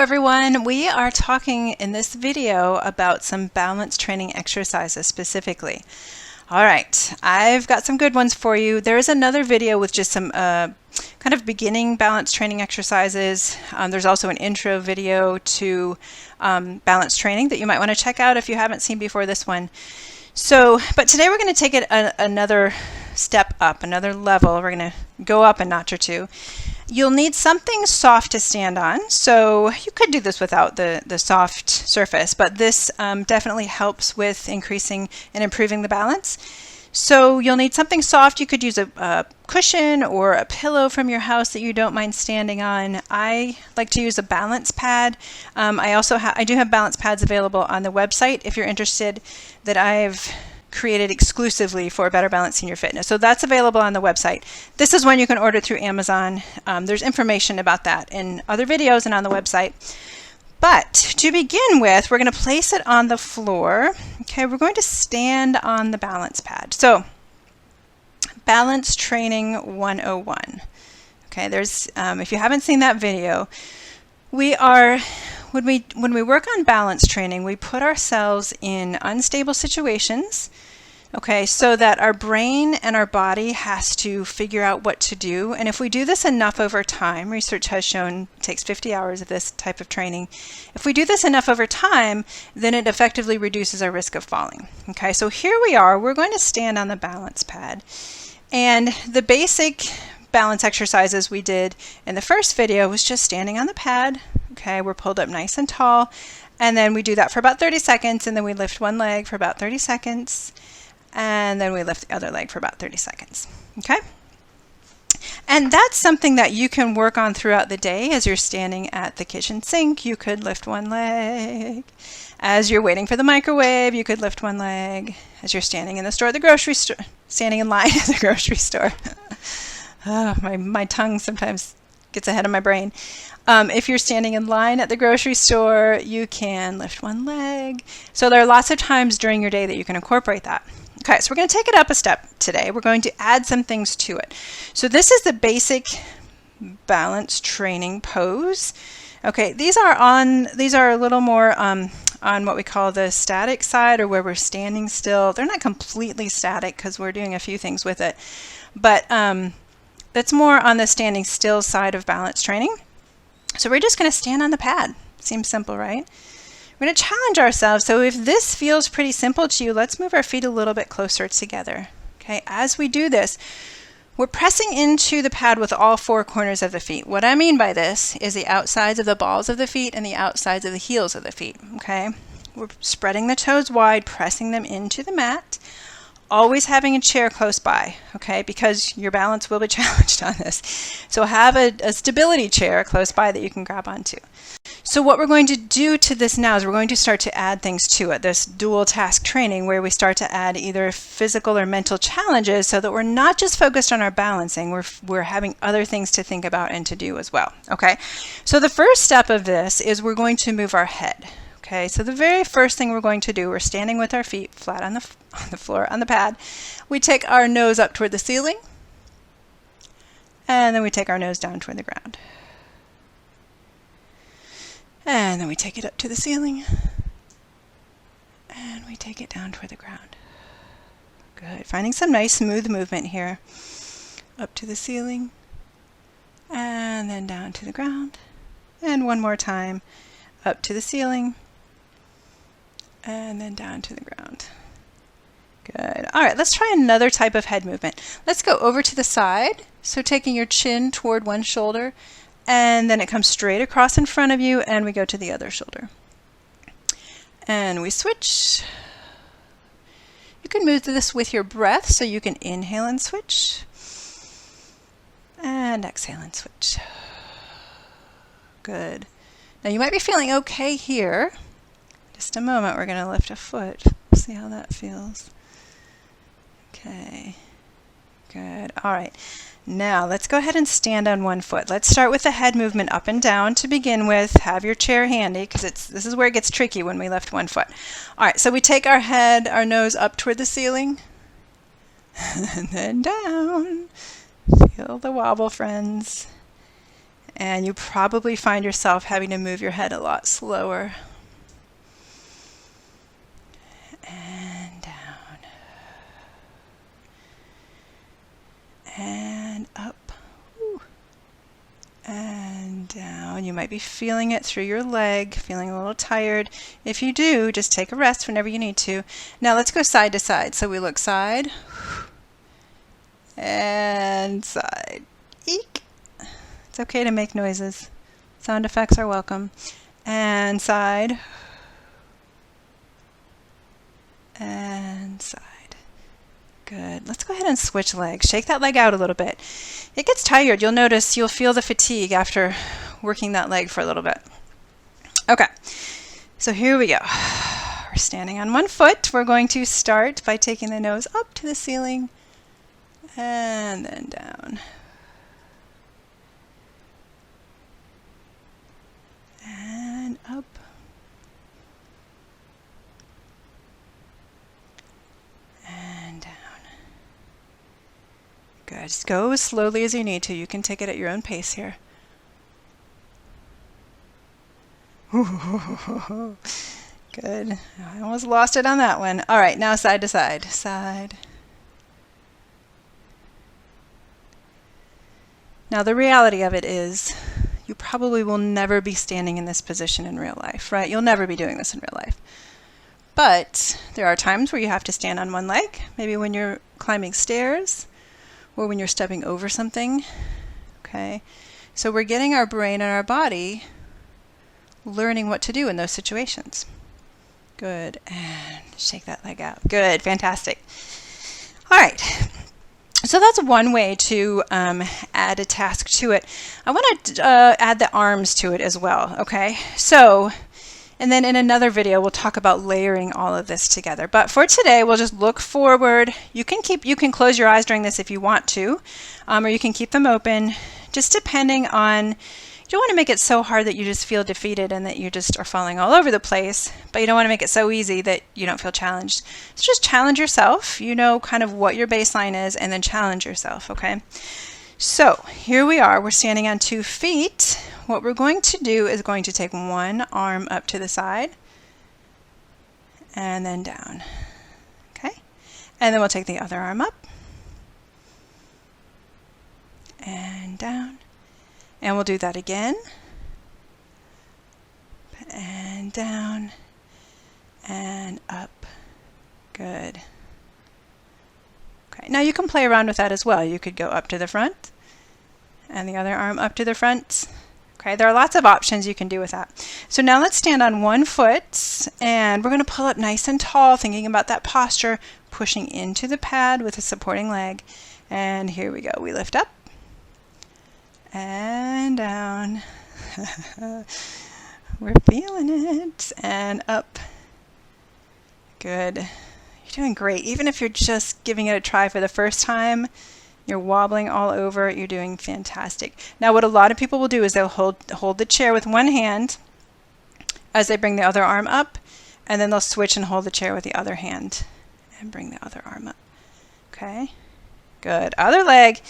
everyone. We are talking in this video about some balance training exercises specifically. All right, I've got some good ones for you. There is another video with just some kind of beginning balance training exercises. There's also an intro video to balance training that you might want to check out if you haven't seen before this one. But today we're going to take it another step up, another level. We're going to go up a notch or two. You'll need something soft to stand on, so you could do this without the soft surface, but this definitely helps with increasing and improving the balance. So you'll need something soft. You could use a cushion or a pillow from your house that you don't mind standing on. I like to use a balance pad. I do have balance pads available on the website if you're interested, that I've created exclusively for Better Balance Senior Fitness. So that's available on the website. This is one you can order through Amazon. There's information about that in other videos and on the website. But to begin with, we're going to place it on the floor. Okay, we're going to stand on the balance pad. So, Balance Training 101. Okay, there's if you haven't seen that video, when we work on balance training, we put ourselves in unstable situations, okay, so that our brain and our body has to figure out what to do. And if we do this enough over time, research has shown it takes 50 hours of this type of training. If we do this enough over time, then it effectively reduces our risk of falling. Okay, so here we are. We're going to stand on the balance pad. And the basic balance exercises we did in the first video was just standing on the pad. Okay, we're pulled up nice and tall, and then we do that for about 30 seconds, and then we lift one leg for about 30 seconds, and then we lift the other leg for about 30 seconds. Okay? And that's something that you can work on throughout the day. As you're standing at the kitchen sink, you could lift one leg. As you're waiting for the microwave, you could lift one leg. As you're standing in the store, the grocery store, standing in line at the grocery store. Oh, my tongue sometimes gets ahead of my brain. If you're standing in line at the grocery store, you can lift one leg. So there are lots of times during your day that you can incorporate that. Okay, so we're going to take it up a step today. We're going to add some things to it. So this is the basic balance training pose. Okay, these are a little more on what we call the static side, or where we're standing still. They're not completely static because we're doing a few things with it, but that's more on the standing still side of balance training. So we're just going to stand on the pad. Seems simple, right? We're going to challenge ourselves. So if this feels pretty simple to you, let's move our feet a little bit closer together. Okay, as we do this, we're pressing into the pad with all four corners of the feet. What I mean by this is the outsides of the balls of the feet and the outsides of the heels of the feet. Okay, we're spreading the toes wide, pressing them into the mat. Always having a chair close by, okay, because your balance will be challenged on this. So have a stability chair close by that you can grab onto. So what we're going to do to this now is we're going to start to add things to it, this dual task training, where we start to add either physical or mental challenges, so that we're not just focused on our balancing, we're having other things to think about and to do as well, okay? So the first step of this is we're going to move our head. Okay, so the very first thing we're going to do, we're standing with our feet flat on the floor, on the pad. We take our nose up toward the ceiling, and then we take our nose down toward the ground. And then we take it up to the ceiling, and we take it down toward the ground. Good, finding some nice smooth movement here. Up to the ceiling, and then down to the ground. And one more time, up to the ceiling, and then down to the ground. Good. All right, let's try another type of head movement. Let's go over to the side. So taking your chin toward one shoulder, and then it comes straight across in front of you, and we go to the other shoulder. And we switch. You can move this with your breath, so you can inhale and switch. And exhale and switch. Good. Now you might be feeling okay here. Just a moment, we're going to lift a foot. See how that feels. Okay, good. All right, now let's go ahead and stand on one foot. Let's start with the head movement up and down to begin with. Have your chair handy, because this is where it gets tricky when we lift one foot. All right, so we take our head, our nose up toward the ceiling, and then down. Feel the wobble, friends. And you probably find yourself having to move your head a lot slower. And down. And up. And down. You might be feeling it through your leg, feeling a little tired. If you do, just take a rest whenever you need to. Now let's go side to side. So we look side and side. Eek. It's okay to make noises. Sound effects are welcome. And side. And side. Good. Let's go ahead and switch legs. Shake that leg out a little bit. It gets tired. You'll notice, you'll feel the fatigue after working that leg for a little bit. Okay, so here we go. We're standing on one foot. We're going to start by taking the nose up to the ceiling and then down. And up. And down. Good. Just go as slowly as you need to. You can take it at your own pace here. Good. I almost lost it on that one. All right, now side to side. Side. Now the reality of it is you probably will never be standing in this position in real life, right? You'll never be doing this in real life. But there are times where you have to stand on one leg, maybe when you're climbing stairs or when you're stepping over something. Okay, so we're getting our brain and our body learning what to do in those situations. Good, and shake that leg out. Good, fantastic. All right, so that's one way to add a task to it. I want to add the arms to it as well, okay? So, and then in another video, we'll talk about layering all of this together. But for today, we'll just look forward. You can close your eyes during this if you want to, or you can keep them open, just depending on, you don't want to make it so hard that you just feel defeated and that you just are falling all over the place, but you don't want to make it so easy that you don't feel challenged. So just challenge yourself, you know kind of what your baseline is, and then challenge yourself, okay? So here we are, we're standing on 2 feet. What we're going to do is going to take one arm up to the side and then down, okay? And then we'll take the other arm up and down. And we'll do that again, and down, and up. Good. Okay, now you can play around with that as well. You could go up to the front, and the other arm up to the front. Okay, there are lots of options you can do with that. So now let's stand on one foot, and we're going to pull up nice and tall, thinking about that posture, pushing into the pad with a supporting leg. And here we go. We lift up. And down. We're feeling it. And up. Good. You're doing great. Even if you're just giving it a try for the first time, you're wobbling all over, you're doing fantastic. Now what a lot of people will do is they'll hold the chair with one hand as they bring the other arm up, and then they'll switch and hold the chair with the other hand and bring the other arm up. Okay. Good. Other leg.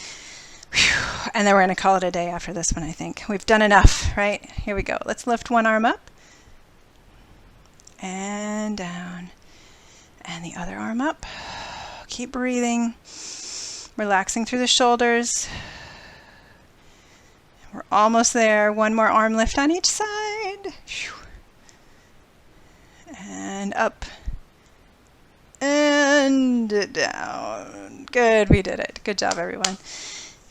Whew. And then we're going to call it a day after this one, I think. We've done enough, right? Here we go. Let's lift one arm up and down, and the other arm up. Keep breathing, relaxing through the shoulders. We're almost there. One more arm lift on each side. And up and down. Good, we did it. Good job, everyone.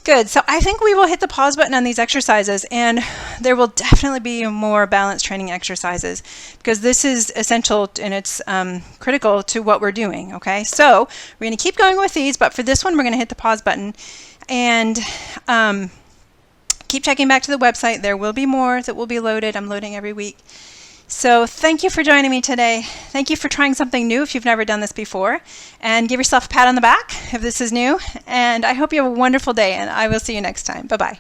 Good. So I think we will hit the pause button on these exercises, and there will definitely be more balance training exercises because this is essential and it's critical to what we're doing. Okay, so we're going to keep going with these, but for this one, we're going to hit the pause button and keep checking back to the website. There will be more that will be loaded. I'm loading every week. So thank you for joining me today. Thank you for trying something new if you've never done this before. And give yourself a pat on the back if this is new. And I hope you have a wonderful day, and I will see you next time. Bye-bye.